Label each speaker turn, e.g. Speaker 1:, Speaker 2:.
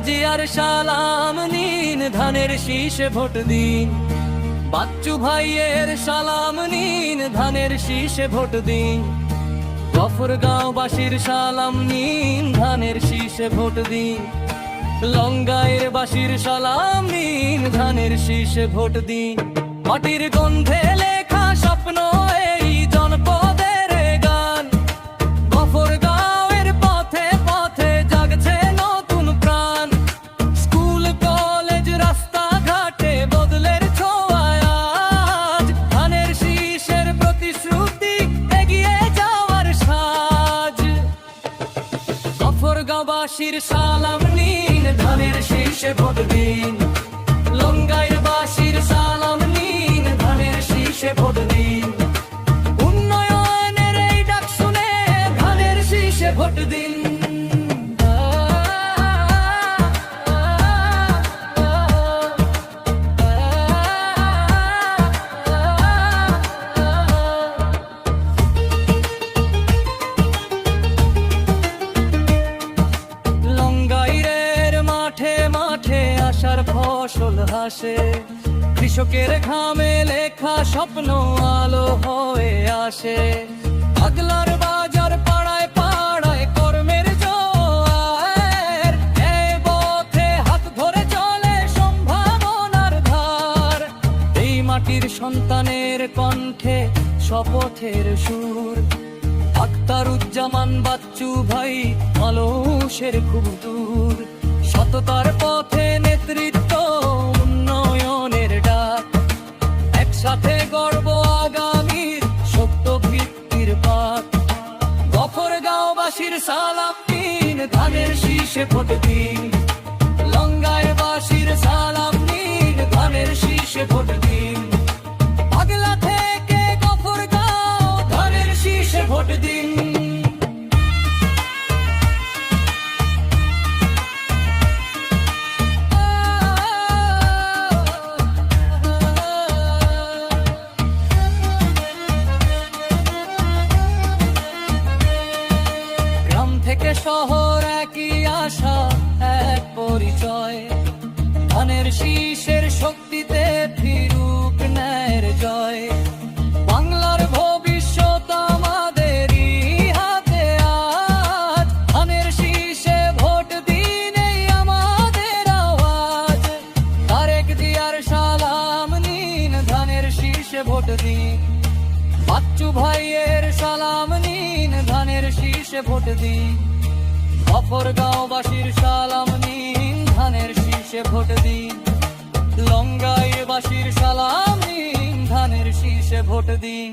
Speaker 1: জিয়ার সালাম নিন, ধানের শীষে ভোট দিন। বাচ্চু ভাইয়ের সালাম নিন, ধানের শীষে ভোট দিন। গফরগাঁওবাসীর সালাম নিন, ধানের শীষে ভোট দিন। লঙ্গাইয়ের বাসীর সালাম নিন, ধানের শীষে ভোট দিন। মাটির গন্ধে লেখা স্বপ্ন এই জনপদের গান, গফরগাঁওয়ের পথে পথে জাগছে নতুন প্রাণ। স্কুল কলেজ রাস্তাঘাটে বদলের ছোঁয়ায় আজ, ধানের শীষের প্রতিশ্রুতি এগিয়ে যাওয়ার সাজ। গফরগাঁওবাসীর সালাম নিন, ধানের শীষে ভোট দিন। লঙ্গাইয়ের বাসীর সালাম নিন, ধানের শীষে ভোট দিন। উন্নয়নের এই ডাক শুনে ধানের শীষে ভোট দিন। লঙ্গাইয়ের মাঠে মাঠে আশার ফসল হাসে, কৃষকের ঘামে লেখা স্বপ্ন আলো হয়ে আসে। আগলার বাজার পাড়ায় পাড়ায় কর্মের জোয়ার, এই পথে হাত ধরে চলে সম্ভাবনার ধার। এই মাটির সন্তানের কণ্ঠে শপথের সুর, আখতারুজ্জামান বাচ্চু ভাই মানুষের খুব দূর। সততার পথে নেতৃত্ব, উন্নয়নের ডাক, একসাথে গর্ব আগামীর সত্য ভিত্তির পাক। গফরগাঁওবাসীর সালাম নিন, ধানের শীষে ভোট দিন। লঙ্গাইবাসীর সালাম নিন, ধানের শীষে ভোট দিন। আগলা থেকে গফরগাঁও, ধানের শীষে ভোট দিন। থেকে শহর একই আশা, এক পরিচয়। ধানের শীষের শক্তিতে ফিরুক ন্যায়ের জয়। বাংলার ভবিষ্যৎ আমাদেরই হাতে আজ, ধানের শীষে ভোট দিন এই আমাদের আওয়াজ। তারেক জিয়ার সালাম নিন, ধানের শীষে ভোট দিন। বাচ্চু ভাইয়ের সালাম নিন, ধানের শীষে ভোট দিন। গফরগাঁওবাসীর সালাম নিন, ধানের শীষে ভোট দিন। লঙ্গাইবাসীর সালাম নিন, ধানের শীষে ভোট দিন।